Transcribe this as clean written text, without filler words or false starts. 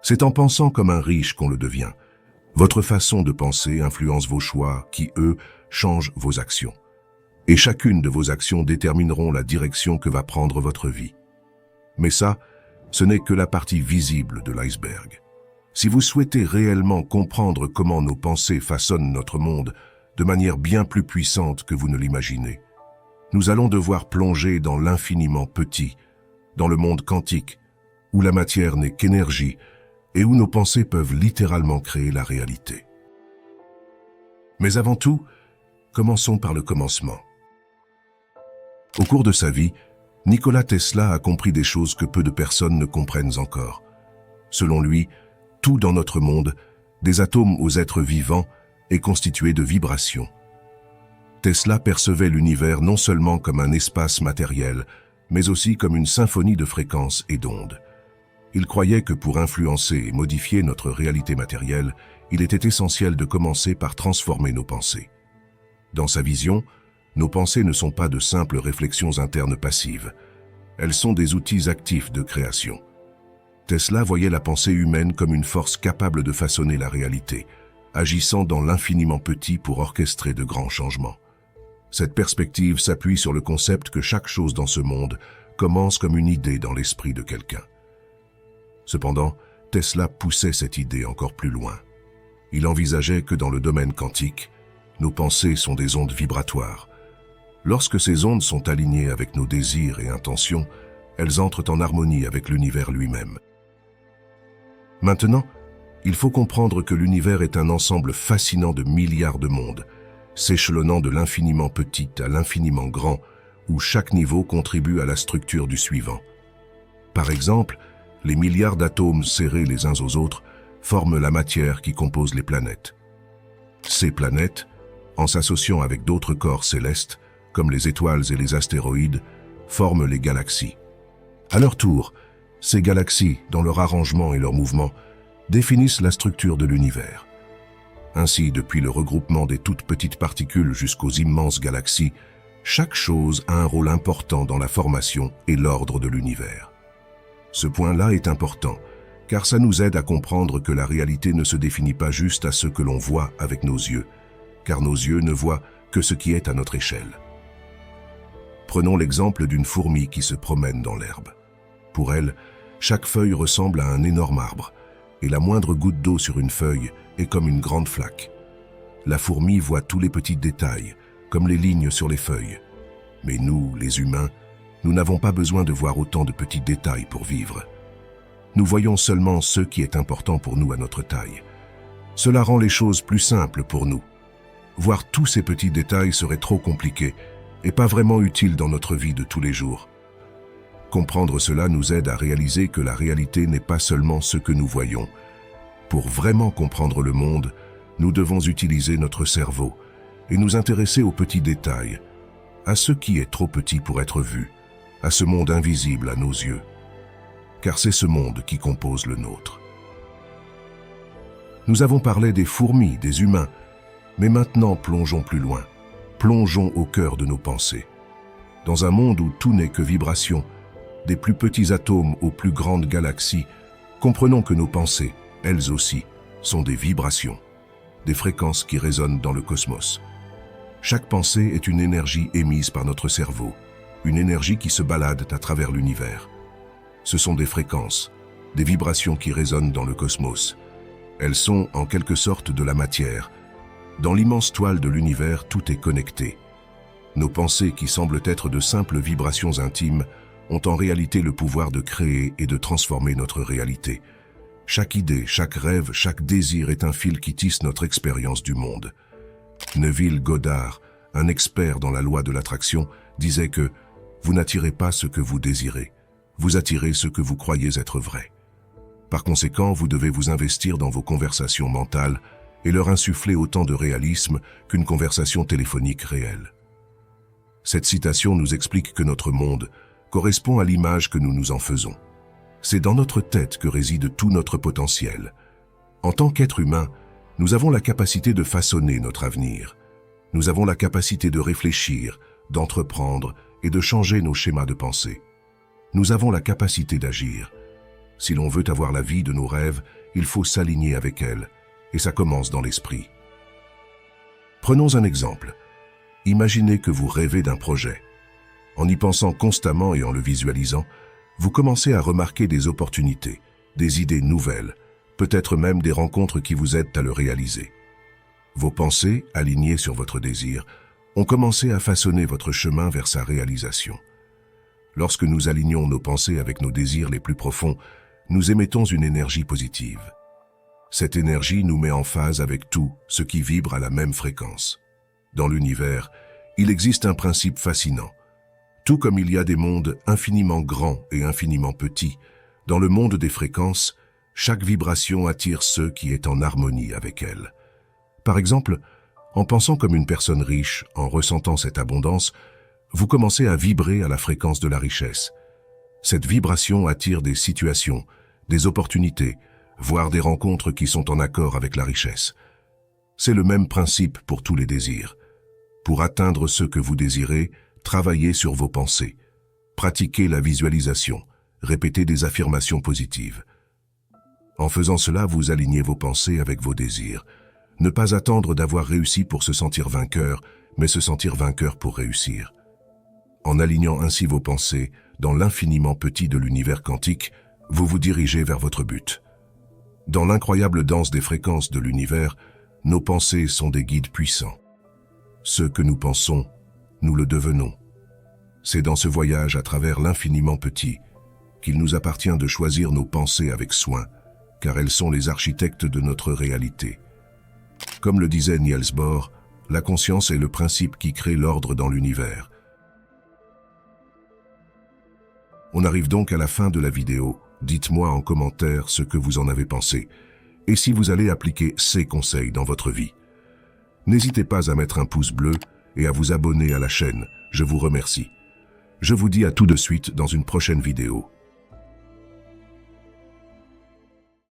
C'est en pensant comme un riche qu'on le devient. Votre façon de penser influence vos choix qui, eux, changent vos actions. Et chacune de vos actions détermineront la direction que va prendre votre vie. Mais ça, ce n'est que la partie visible de l'iceberg. Si vous souhaitez réellement comprendre comment nos pensées façonnent notre monde de manière bien plus puissante que vous ne l'imaginez, nous allons devoir plonger dans l'infiniment petit, dans le monde quantique, où la matière n'est qu'énergie et où nos pensées peuvent littéralement créer la réalité. Mais avant tout, commençons par le commencement. Au cours de sa vie, Nikola Tesla a compris des choses que peu de personnes ne comprennent encore. Selon lui, tout dans notre monde, des atomes aux êtres vivants, est constitué de vibrations. Tesla percevait l'univers non seulement comme un espace matériel, mais aussi comme une symphonie de fréquences et d'ondes. Il croyait que pour influencer et modifier notre réalité matérielle, il était essentiel de commencer par transformer nos pensées. Dans sa vision, nos pensées ne sont pas de simples réflexions internes passives. Elles sont des outils actifs de création. Tesla voyait la pensée humaine comme une force capable de façonner la réalité, agissant dans l'infiniment petit pour orchestrer de grands changements. Cette perspective s'appuie sur le concept que chaque chose dans ce monde commence comme une idée dans l'esprit de quelqu'un. Cependant, Tesla poussait cette idée encore plus loin. Il envisageait que dans le domaine quantique, nos pensées sont des ondes vibratoires. Lorsque ces ondes sont alignées avec nos désirs et intentions, elles entrent en harmonie avec l'univers lui-même. Maintenant, il faut comprendre que l'univers est un ensemble fascinant de milliards de mondes, s'échelonnant de l'infiniment petit à l'infiniment grand, où chaque niveau contribue à la structure du suivant. Par exemple, les milliards d'atomes serrés les uns aux autres forment la matière qui compose les planètes. Ces planètes, en s'associant avec d'autres corps célestes, comme les étoiles et les astéroïdes, forment les galaxies. À leur tour, ces galaxies, dans leur arrangement et leur mouvement, définissent la structure de l'univers. Ainsi, depuis le regroupement des toutes petites particules jusqu'aux immenses galaxies, chaque chose a un rôle important dans la formation et l'ordre de l'univers. Ce point-là est important, car ça nous aide à comprendre que la réalité ne se définit pas juste à ce que l'on voit avec nos yeux, car nos yeux ne voient que ce qui est à notre échelle. Prenons l'exemple d'une fourmi qui se promène dans l'herbe. Pour elle, chaque feuille ressemble à un énorme arbre, et la moindre goutte d'eau sur une feuille est comme une grande flaque. La fourmi voit tous les petits détails, comme les lignes sur les feuilles. Mais nous, les humains, nous n'avons pas besoin de voir autant de petits détails pour vivre. Nous voyons seulement ce qui est important pour nous à notre taille. Cela rend les choses plus simples pour nous. Voir tous ces petits détails serait trop compliqué et pas vraiment utile dans notre vie de tous les jours. Comprendre cela nous aide à réaliser que la réalité n'est pas seulement ce que nous voyons. Pour vraiment comprendre le monde, nous devons utiliser notre cerveau et nous intéresser aux petits détails, à ce qui est trop petit pour être vu, à ce monde invisible à nos yeux, car c'est ce monde qui compose le nôtre. Nous avons parlé des fourmis, des humains, mais maintenant plongeons plus loin. Plongeons au cœur de nos pensées. Dans un monde où tout n'est que vibration, des plus petits atomes aux plus grandes galaxies, comprenons que nos pensées, elles aussi, sont des vibrations, des fréquences qui résonnent dans le cosmos. Chaque pensée est une énergie émise par notre cerveau, une énergie qui se balade à travers l'univers. Ce sont des fréquences, des vibrations qui résonnent dans le cosmos. Elles sont, en quelque sorte, de la matière. Dans l'immense toile de l'univers, tout est connecté. Nos pensées, qui semblent être de simples vibrations intimes, ont en réalité le pouvoir de créer et de transformer notre réalité. Chaque idée, chaque rêve, chaque désir est un fil qui tisse notre expérience du monde. Neville Goddard, un expert dans la loi de l'attraction, disait que « Vous n'attirez pas ce que vous désirez, vous attirez ce que vous croyez être vrai ». Par conséquent, vous devez vous investir dans vos conversations mentales et leur insuffler autant de réalisme qu'une conversation téléphonique réelle. Cette citation nous explique que notre monde correspond à l'image que nous nous en faisons. C'est dans notre tête que réside tout notre potentiel. En tant qu'être humain, nous avons la capacité de façonner notre avenir. Nous avons la capacité de réfléchir, d'entreprendre et de changer nos schémas de pensée. Nous avons la capacité d'agir. Si l'on veut avoir la vie de nos rêves, il faut s'aligner avec elle, et ça commence dans l'esprit. Prenons un exemple. Imaginez que vous rêvez d'un projet. En y pensant constamment et en le visualisant, vous commencez à remarquer des opportunités, des idées nouvelles, peut-être même des rencontres qui vous aident à le réaliser. Vos pensées, alignées sur votre désir, ont commencé à façonner votre chemin vers sa réalisation. Lorsque nous alignons nos pensées avec nos désirs les plus profonds, nous émettons une énergie positive. Cette énergie nous met en phase avec tout ce qui vibre à la même fréquence. Dans l'univers, il existe un principe fascinant. Tout comme il y a des mondes infiniment grands et infiniment petits, dans le monde des fréquences, chaque vibration attire ceux qui est en harmonie avec elle. Par exemple, en pensant comme une personne riche, en ressentant cette abondance, vous commencez à vibrer à la fréquence de la richesse. Cette vibration attire des situations, des opportunités, voire des rencontres qui sont en accord avec la richesse. C'est le même principe pour tous les désirs. Pour atteindre ce que vous désirez, travaillez sur vos pensées. Pratiquez la visualisation, répétez des affirmations positives. En faisant cela, vous alignez vos pensées avec vos désirs. Ne pas attendre d'avoir réussi pour se sentir vainqueur, mais se sentir vainqueur pour réussir. En alignant ainsi vos pensées dans l'infiniment petit de l'univers quantique, vous vous dirigez vers votre but. Dans l'incroyable danse des fréquences de l'univers, nos pensées sont des guides puissants. Ce que nous pensons, nous le devenons. C'est dans ce voyage à travers l'infiniment petit qu'il nous appartient de choisir nos pensées avec soin, car elles sont les architectes de notre réalité. Comme le disait Niels Bohr, la conscience est le principe qui crée l'ordre dans l'univers. On arrive donc à la fin de la vidéo. Dites-moi en commentaire ce que vous en avez pensé, et si vous allez appliquer ces conseils dans votre vie. N'hésitez pas à mettre un pouce bleu et à vous abonner à la chaîne. Je vous remercie. Je vous dis à tout de suite dans une prochaine vidéo.